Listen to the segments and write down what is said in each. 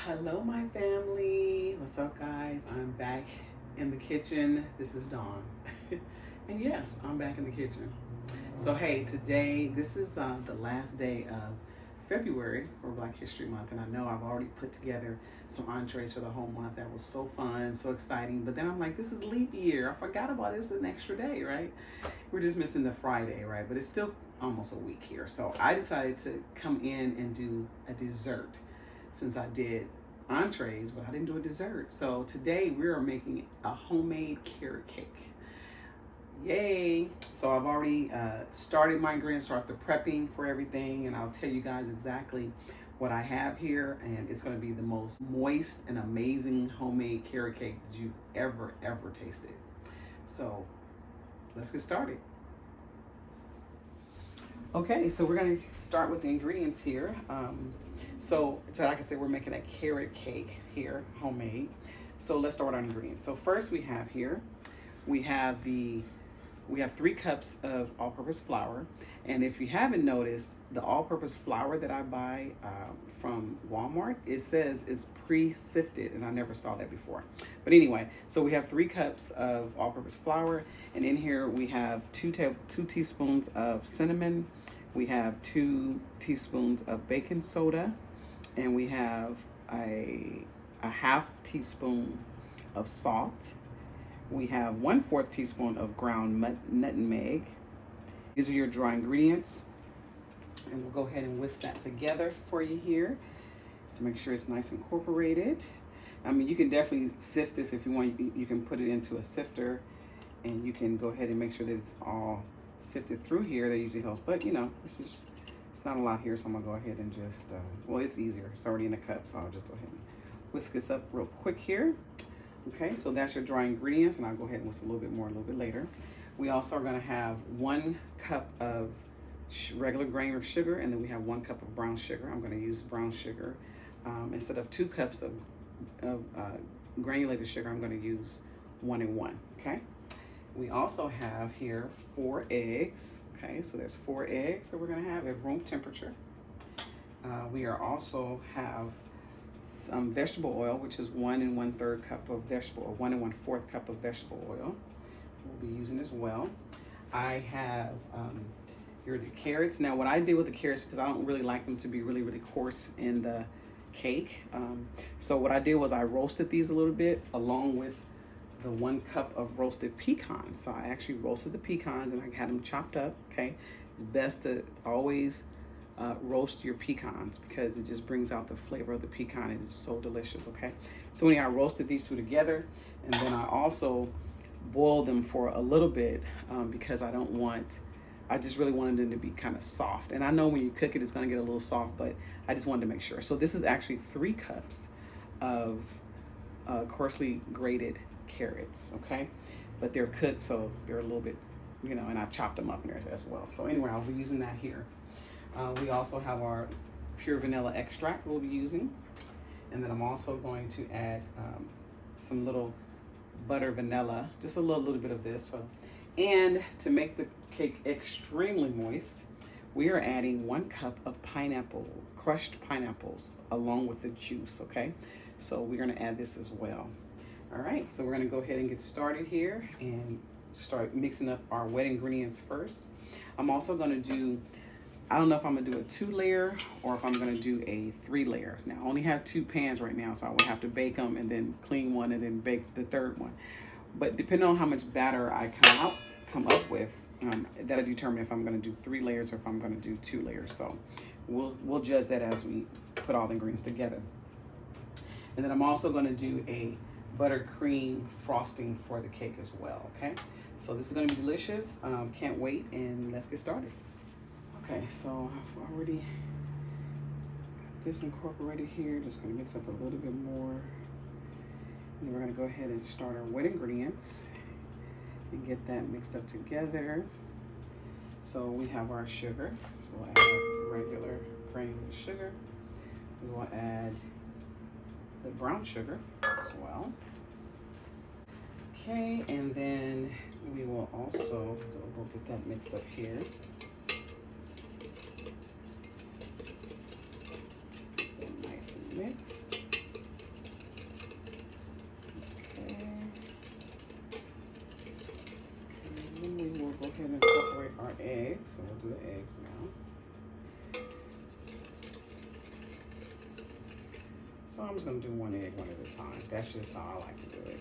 Hello my family, what's up guys? I'm back in the kitchen. This is Dawn. And yes, I'm back in the kitchen. So hey, today, this is the last day of February for Black History Month, and I know I've already put together some entrees for the whole month. That was so fun, so exciting, but then I'm like, this is leap year. I forgot about this an extra day, right? We're just missing the Friday, right? But it's still almost a week here. So I decided to come in and do a dessert since I did entrees, but I didn't do a dessert. So today we are making a homemade carrot cake. Yay! So I've already started my ingredients, started the prepping for everything, and I'll tell you guys exactly what I have here, and it's going to be the most moist and amazing homemade carrot cake that you've ever tasted. So let's get started. Okay, so we're going to start with the ingredients here. So like I said, we're making a carrot cake here, homemade. So let's start with our ingredients. So first we have here, we have 3 cups of all-purpose flour. And if you haven't noticed, the all-purpose flour that I buy from Walmart, it says it's pre-sifted, and I never saw that before. But anyway, so we have 3 cups of all-purpose flour, and in here we have 2 teaspoons of cinnamon, we have 2 teaspoons of baking soda, and we have a half teaspoon of salt. We have 1/4 teaspoon of ground nutmeg. These are your dry ingredients. And we'll go ahead and whisk that together for you here to make sure it's nice and incorporated. I mean, you can definitely sift this if you want. You can put it into a sifter and you can go ahead and make sure that it's all sifted through here. That usually helps, but you know, it's not a lot here, so I'm gonna go ahead and just, well, it's easier. It's already in the cup, so I'll just go ahead and whisk this up real quick here. Okay, so that's your dry ingredients, and I'll go ahead and whisk a little bit more a little bit later. We also are gonna have 1 cup of regular grain or sugar, and then we have 1 cup of brown sugar. I'm gonna use brown sugar. Instead of 2 cups of granulated sugar, I'm gonna use 1 and 1, okay? We also have here 4 eggs, okay? So there's 4 eggs that we're gonna have at room temperature. We are also have some vegetable oil, which is 1 1/3 cup of vegetable, or 1 1/4 cup of vegetable oil. We'll be using as well. I have here are the carrots. Now, what I did with the carrots, because I don't really like them to be really coarse in the cake. So what I did was I roasted these a little bit along with the 1 cup of roasted pecans. So I actually roasted the pecans and I had them chopped up, okay? It's best to always roast your pecans because it just brings out the flavor of the pecan and it's so delicious, okay? So anyhow, I roasted these 2 together, and then I also boiled them for a little bit because I just really wanted them to be kind of soft. And I know when you cook it, it's gonna get a little soft, but I just wanted to make sure. So this is actually 3 cups of coarsely grated carrots, okay? But they're cooked, so they're a little bit, you know, and I chopped them up in there as well. So anyway, I'll be using that here. We also have our pure vanilla extract we'll be using. And then I'm also going to add some little butter vanilla, just a little bit of this. And to make the cake extremely moist, we are adding 1 cup of crushed pineapples along with the juice, okay? So we're gonna add this as well. All right, so we're gonna go ahead and get started here and start mixing up our wet ingredients first. I'm also gonna do, I don't know if I'm gonna do a 2-layer or if I'm gonna do a 3-layer. Now, I only have 2 pans right now, so I would have to bake them and then clean one and then bake the 3rd one. But depending on how much batter I come up with, that'll determine if I'm gonna do 3 layers or if I'm gonna do 2 layers. So we'll judge that as we put all the ingredients together. And then I'm also gonna do a buttercream frosting for the cake as well, okay? So this is gonna be delicious. Can't wait, and let's get started. Okay, so I've already got this incorporated here. Just gonna mix up a little bit more. And we're gonna go ahead and start our wet ingredients and get that mixed up together. So we have our sugar. So we'll add our regular granular sugar. We will add the brown sugar as well. Okay, and then we will also, we'll get that mixed up here. Let's get that nice and mixed. Okay. And then we will go ahead and incorporate our eggs. So we'll do the eggs now. So I'm just gonna do 1 egg one at a time. That's just how I like to do it.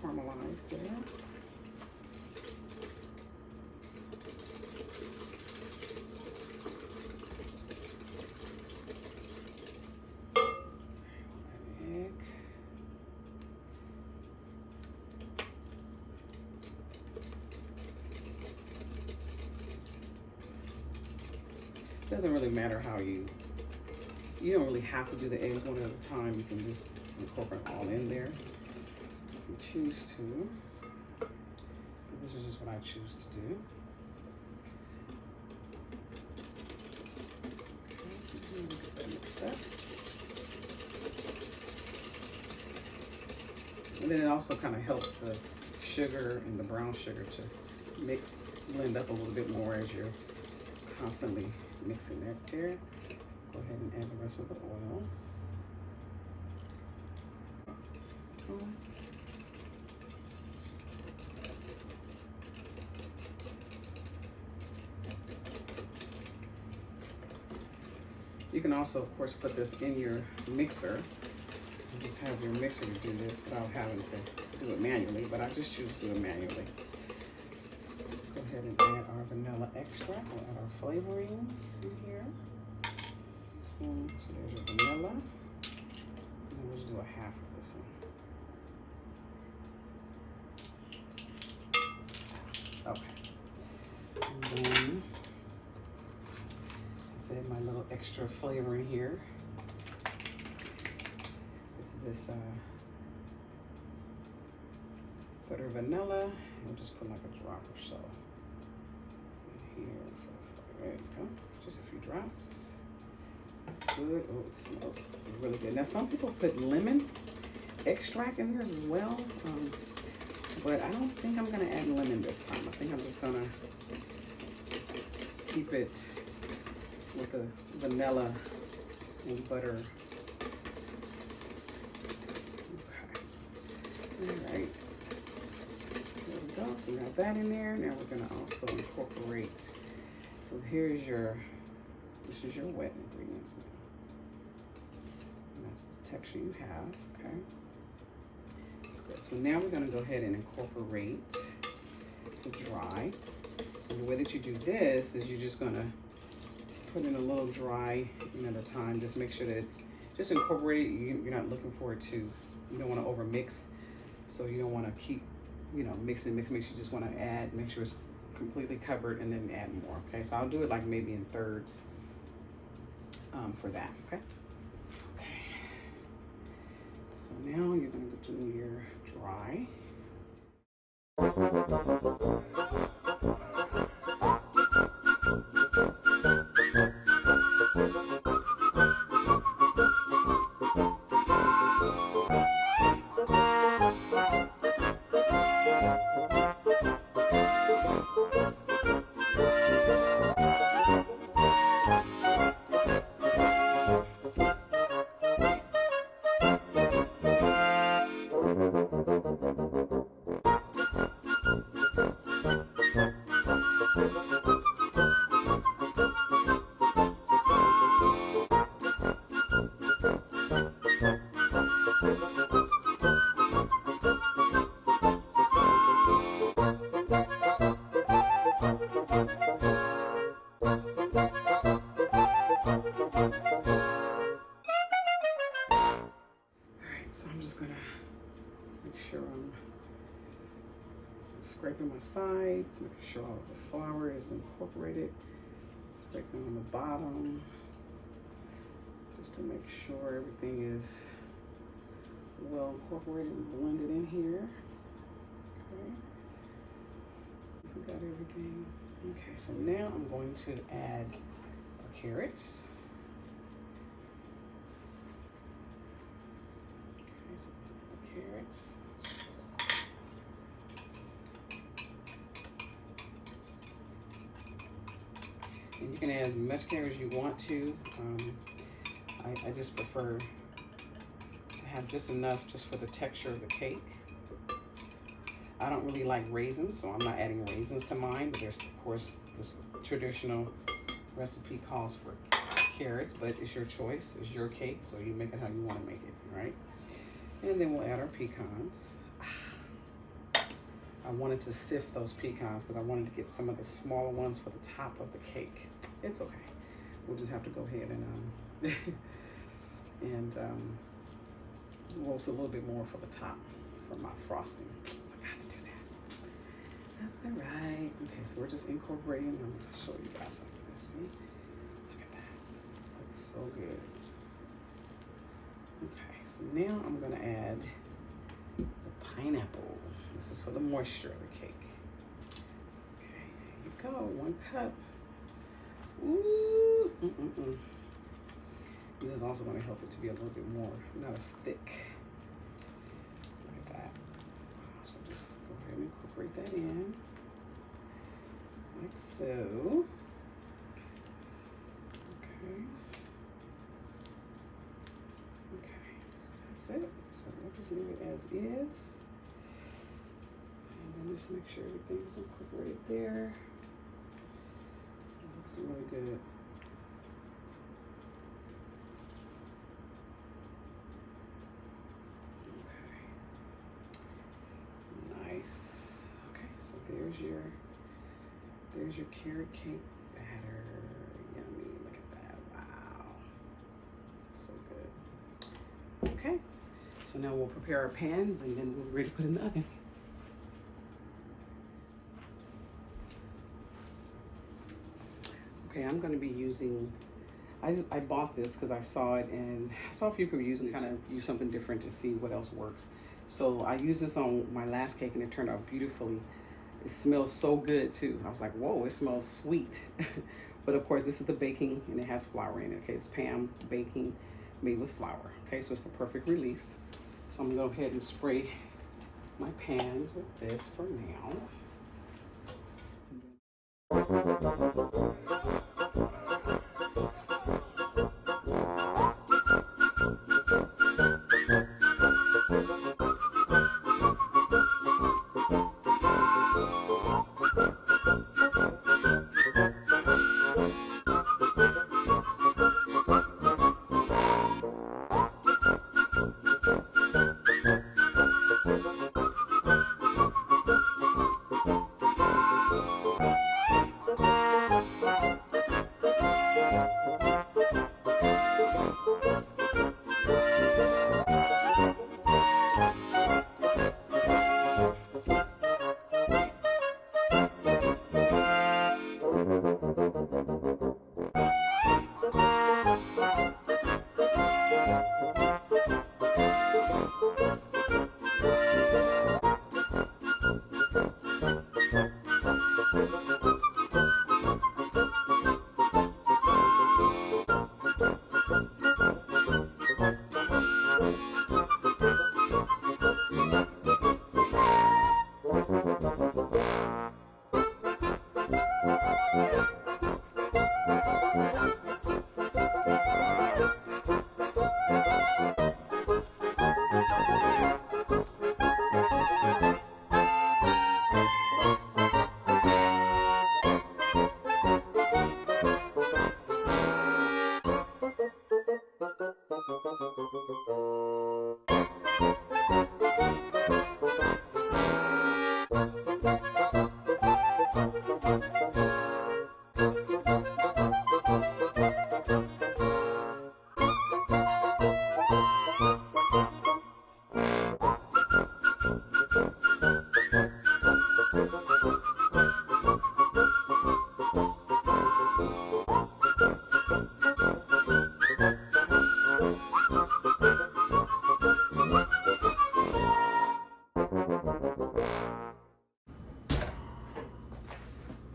Caramelized there. Egg. Doesn't really matter how you don't really have to do the eggs one at a time. You can just incorporate all in there. You choose to. But this is just what I choose to do. Okay, get that mixed up. And then it also kind of helps the sugar and the brown sugar to blend up a little bit more as you're constantly mixing that there. Go ahead and add the rest of the oil. You can also, of course, put this in your mixer. You just have your mixer to do this without having to do it manually, but I just choose to do it manually. Go ahead and add our vanilla extract. We'll add our flavorings in here. So there's your vanilla. And we'll just do a half of this one. Okay. And then add my little extra flavor in here. It's this butter vanilla. And we'll just put like a drop or so in here. There you go. Just a few drops. Good. Oh, it smells really good. Now, some people put lemon extract in theirs as well, but I don't think I'm gonna add lemon this time. I think I'm just gonna keep it with the vanilla and butter. Okay. All right. There we go. So we got that in there. Now we're gonna also incorporate. So here's your, this is your wet ingredients now. And that's the texture you have, okay? That's good. So now we're gonna go ahead and incorporate the dry. And the way that you do this is you're just gonna put in a little dry at a time. Just make sure that it's just incorporated. You're not looking for it to, you don't want to over mix. So you don't want to keep, mixing. You just want to add, make sure it's completely covered and then add more. Okay, so I'll do it like maybe in thirds for that. Okay. Okay. So now you're gonna go do your dry. So I'm just gonna make sure I'm scraping my sides, making sure all of the flour is incorporated, scraping on the bottom, just to make sure everything is well incorporated and blended in here. Okay, we got everything. Okay, so now I'm going to add our carrots. Carrots. And you can add as much carrot as you want to. I just prefer to have just enough just for the texture of the cake. I don't really like raisins, so I'm not adding raisins to mine, but there's, of course, this traditional recipe calls for carrots, but it's your choice, it's your cake, so you make it how you want to make it, right? And then we'll add our pecans. I wanted to sift those pecans because I wanted to get some of the smaller ones for the top of the cake. It's okay. We'll just have to go ahead and roast a little bit more for the top for my frosting. I forgot to do that. That's all right. Okay, so we're just incorporating. I'm going to show you guys something. See? Look at that. Looks so good. Okay, so now I'm gonna add the pineapple. This is for the moisture of the cake. Okay, there you go, 1 cup. Ooh, This is also gonna help it to be a little bit more, not as thick. Look at that. So just go ahead and incorporate that in, like so. Okay. That's it. So we'll just leave it as is. And then just make sure everything is incorporated there. It looks really good. Okay. Nice. Okay, so there's your carrot cake batter. Yummy. Look at that. Wow. So good. Okay. So now we'll prepare our pans and then we'll be ready to put in the oven. Okay, I'm gonna be using, I bought this because I saw it and I saw a few people using it, kind of use something different to see what else works. So I used this on my last cake and it turned out beautifully. It smells so good too. I was like, whoa, it smells sweet. But of course this is the baking and it has flour in it. Okay, it's Pam baking made with flour. Okay, so it's the perfect release. So I'm gonna go ahead and spray my pans with this for now.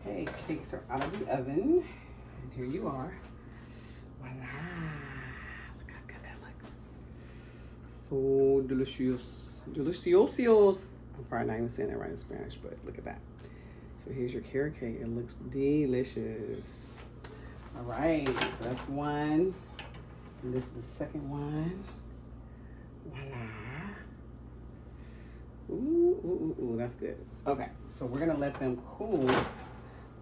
Okay, cakes are out of the oven, and here you are. Voila! Look how good that looks. So delicious. Deliciosios. I'm probably not even saying that right in Spanish, but look at that. So here's your carrot cake. It looks delicious. All right, so that's one. And this is the second one. Voila. Ooh, that's good. Okay, so we're gonna let them cool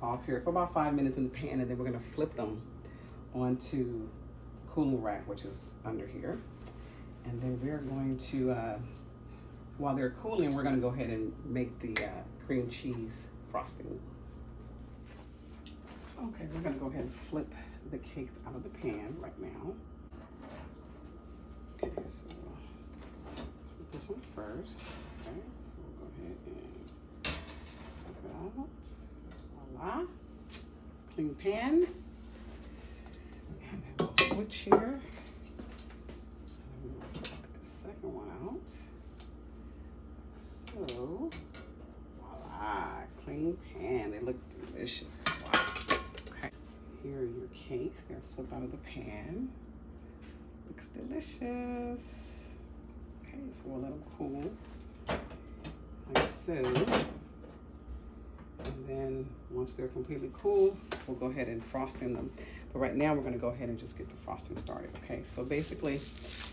off here for about 5 minutes in the pan, and then we're gonna flip them onto cooling rack, which is under here. And then we're going to, while they're cooling, we're gonna go ahead and make the cream cheese frosting. Okay, we're gonna go ahead and flip the cakes out of the pan right now. Okay, so let's put this one first. Okay, so we'll go ahead and flip it out. Voila. Clean pan. And then we'll switch here. And then we'll flip the second one out. So, voila. Clean pan. They look delicious. Wow. Okay. Here are your cakes. They're flipped out of the pan. Looks delicious. Okay, so we'll let them cool. Like so. And then once they're completely cool, we'll go ahead and frosting them. But right now we're gonna go ahead and just get the frosting started. Okay, so basically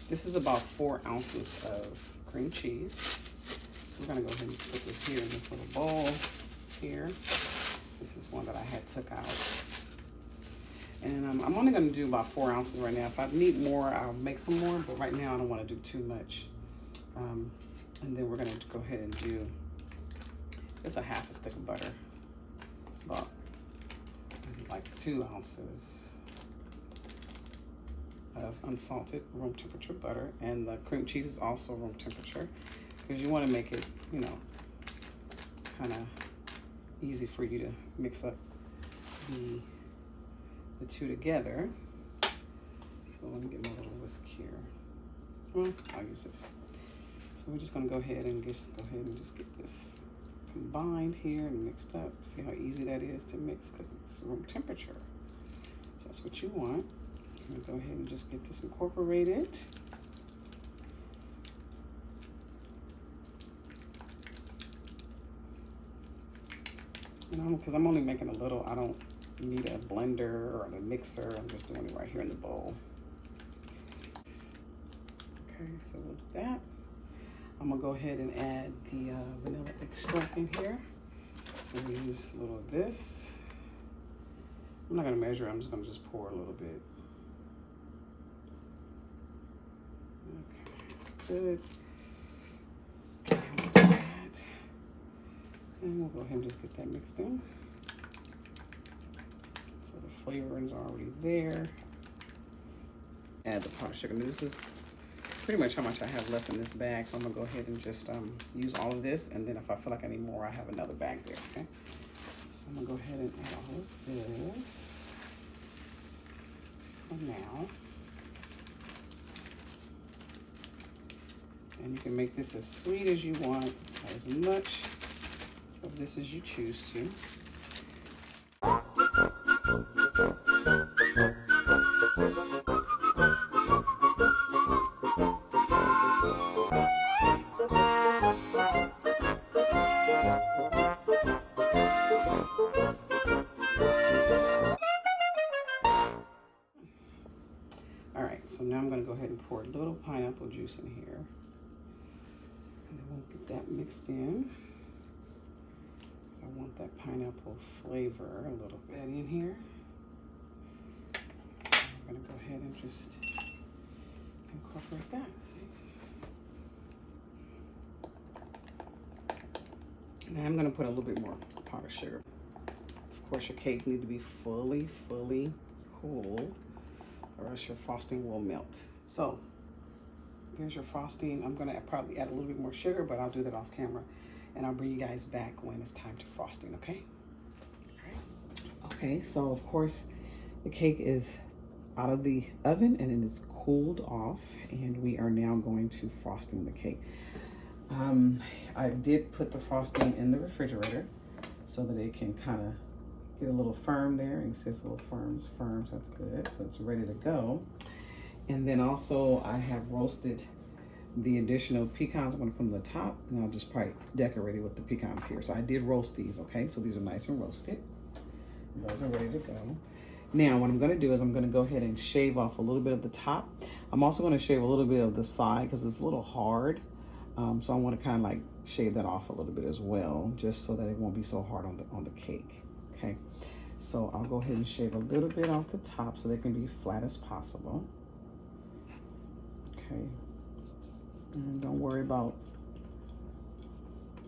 this is about 4 ounces of cream cheese. So we're gonna go ahead and put this here in this little bowl here. This is one that I had took out. And I'm only gonna do about 4 ounces right now. If I need more, I'll make some more, but right now I don't wanna do too much. And then we're gonna go ahead and do just a half a stick of butter. It's about, this is like 2 ounces of unsalted room temperature butter. And the cream cheese is also room temperature because you wanna make it, you know, kinda easy for you to mix up the two together. So let me get my little whisk here. Well, I'll use this. So we're just gonna go ahead and just get this combined here and mixed up. See how easy that is to mix because it's room temperature. So that's what you want. I'm gonna go ahead and just get this incorporated. You know, because I'm only making a little, I don't need a blender or a mixer. I'm just doing it right here in the bowl. Okay, so we'll do that. I'm gonna go ahead and add the vanilla extract in here. So we use a little of this. I'm not gonna measure, I'm just gonna pour a little bit. Okay, that's good. And we'll go ahead and just get that mixed in. So the flavorings are already there. Add the powdered sugar. This is pretty much how much I have left in this bag. So I'm gonna go ahead and just use all of this. And then if I feel like I need more, I have another bag there, okay? So I'm gonna go ahead and add all of this for now. And you can make this as sweet as you want, as much of this as you choose to. All right, so now I'm gonna go ahead and pour a little pineapple juice in here. And then we'll get that mixed in. I want that pineapple flavor a little bit in here. I'm gonna go ahead and just incorporate that. See? Now I'm gonna put a little bit more powdered sugar. Of course, your cake needs to be fully cool, or else your frosting will melt. So there's your frosting. I'm gonna probably add a little bit more sugar, but I'll do that off camera, and I'll bring you guys back when it's time to frosting, okay? All right. Okay, so of course the cake is out of the oven and it is cooled off, and we are now going to frosting the cake. I did put the frosting in the refrigerator so that it can kind of get a little firm there. You see it's a little firm, it's firm, so that's good. So it's ready to go. And then also I have roasted the additional pecans. I'm gonna put them on the top, and I'll just probably decorate it with the pecans here. So I did roast these, okay? So these are nice and roasted. Those are ready to go. Now what I'm gonna do is I'm gonna go ahead and shave off a little bit of the top. I'm also gonna shave a little bit of the side because it's a little hard. So I wanna kind of like shave that off a little bit as well, just so that it won't be so hard on the cake, okay? So I'll go ahead and shave a little bit off the top so they can be flat as possible, okay? And don't worry about,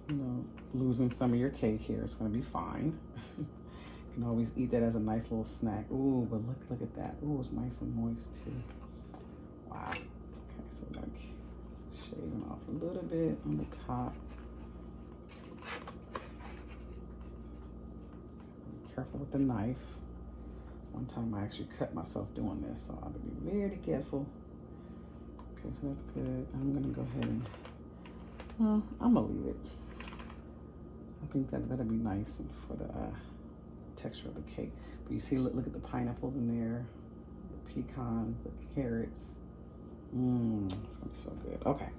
you know, losing some of your cake here. It's gonna be fine. You can always eat that as a nice little snack. Ooh, but look at that. Ooh, it's nice and moist too. Wow. Okay, so like shaving off a little bit on the top. Be careful with the knife. One time I actually cut myself doing this, so I have to be very careful. Okay, so that's good. I'm gonna go ahead and, I'm gonna leave it. I think that'll be nice for the texture of the cake. But you see, look at the pineapples in there, the pecans, the carrots. It's gonna be so good. Okay.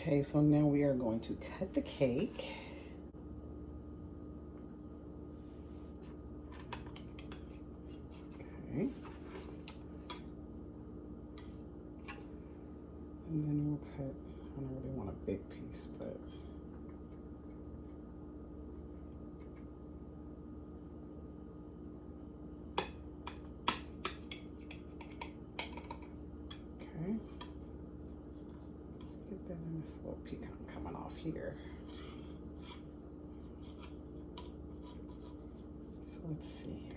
Okay, so now we are going to cut the cake. Okay. And then we'll cut, I don't really want a big piece, but okay. Let's get that in this little pecan coming off here. So let's see here.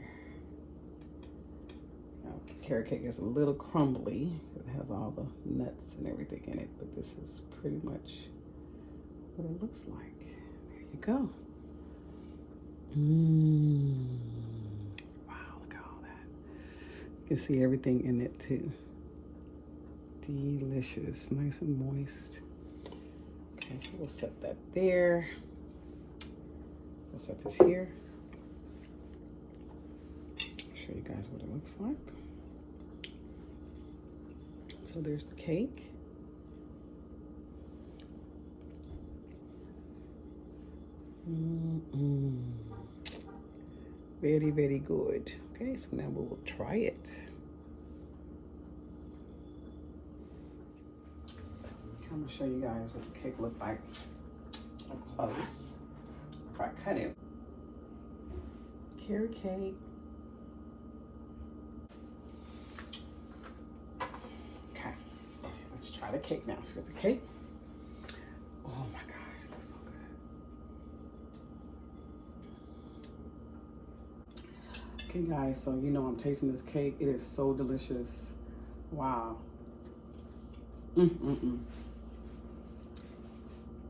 Now, carrot cake is a little crumbly. It has all the nuts and everything in it, but this is pretty much what it looks like. There you go. Wow, look at all that. You can see everything in it too. Delicious, nice and moist. Okay, so we'll set that there. We'll set this here. Show you guys what it looks like. So there's the cake. Very, very good. Okay, so now we will try it. I'm gonna show you guys what the cake looks like up close before I cut it. Carrot cake. Okay, so let's try the cake now. So we got the cake. Oh my gosh, it looks so good. Okay guys, so you know I'm tasting this cake. It is so delicious. Wow.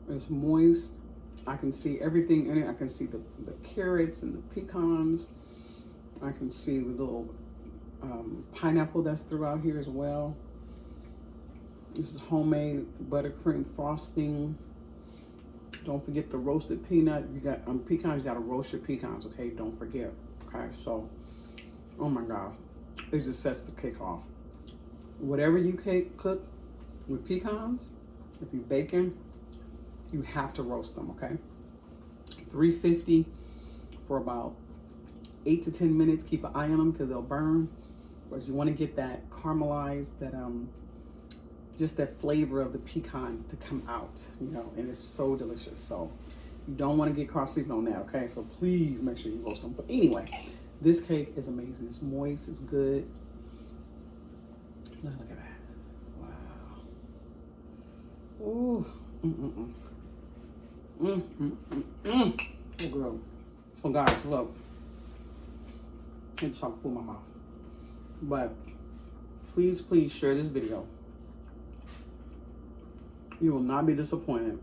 It's moist. I can see everything in it. I can see the carrots and the pecans. I can see the little pineapple that's throughout here as well. This is homemade buttercream frosting. Don't forget the roasted peanut. You got pecans, you gotta roast your pecans, okay? Don't forget. Okay, so, oh my gosh. It just sets the cake off. Whatever you cook with pecans, if you're baking, you have to roast them, okay? 350 for about 8 to 10 minutes. Keep an eye on them because they'll burn. But you want to get that caramelized, that just that flavor of the pecan to come out, you know, and it's so delicious. So you don't want to get caught sleeping on that, okay? So please make sure you roast them. But anyway, this cake is amazing. It's moist, it's good. Look at that. Wow. Ooh. So good. So guys, look. I had chocolate food in my mouth. But please, please share this video. You will not be disappointed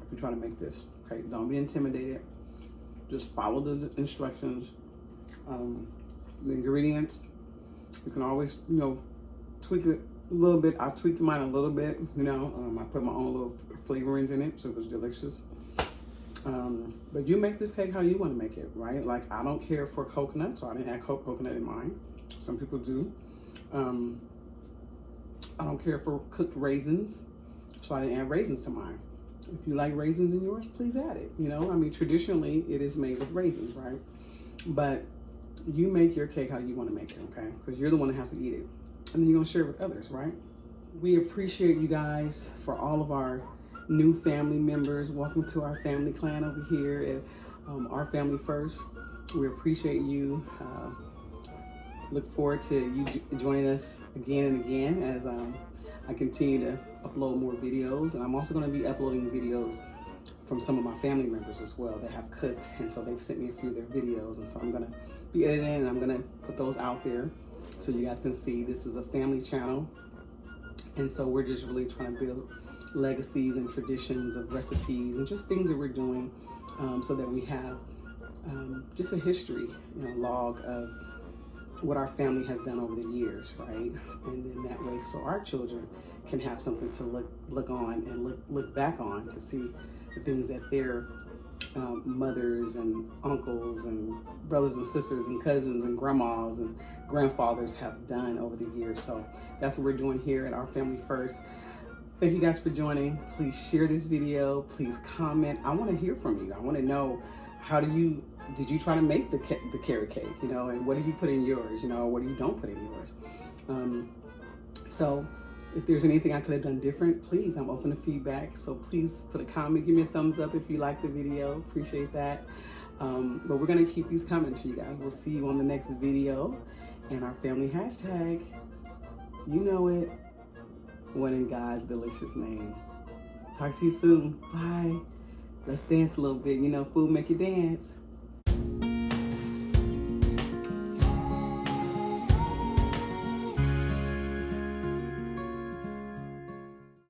if you try to make this. Okay, don't be intimidated. Just follow the instructions. The ingredients. You can always, you know, tweak it a little bit. I tweaked mine a little bit, you know. I put my own little flavorings in it, so it was delicious. But you make this cake how you want to make it, right? Like, I don't care for coconut, so I didn't add coconut in mine. Some people do. I don't care for cooked raisins, so I didn't add raisins to mine. If you like raisins in yours, please add it. You know, I mean, traditionally it is made with raisins, right? But you make your cake how you want to make it, okay? Because you're the one that has to eat it. And then you're going to share it with others, right? We appreciate you guys for all of our new family members. Welcome to our family clan over here at Our Family First. We appreciate you. Look forward to you joining us again and again as I continue to upload more videos. And I'm also going to be uploading videos from some of my family members as well that have cooked. And so they've sent me a few of their videos. And so I'm going to be editing and I'm going to put those out there so you guys can see. This is a family channel. And so we're just really trying to build legacies and traditions of recipes and just things that we're doing so that we have just a history, you know, log of what our family has done over the years, right? And then that way, so our children can have something to look on and look back on to see the things that their mothers and uncles and brothers and sisters and cousins and grandmas and grandfathers have done over the years. So that's what we're doing here at Our Family First. Thank you guys for joining. Please share this video. Please comment. I want to hear from you. I want to know, did you try to make the carrot cake, you know, and what do you put in yours, you know, what do you don't put in yours? So if there's anything I could have done different, please, I'm open to feedback. So please put a comment, give me a thumbs up if you like the video. Appreciate that. But we're going to keep these coming to you guys. We'll see you on the next video. And our family hashtag, you know it, what in God's delicious name. Talk to you soon. Bye. Let's dance a little bit. You know, food make you dance.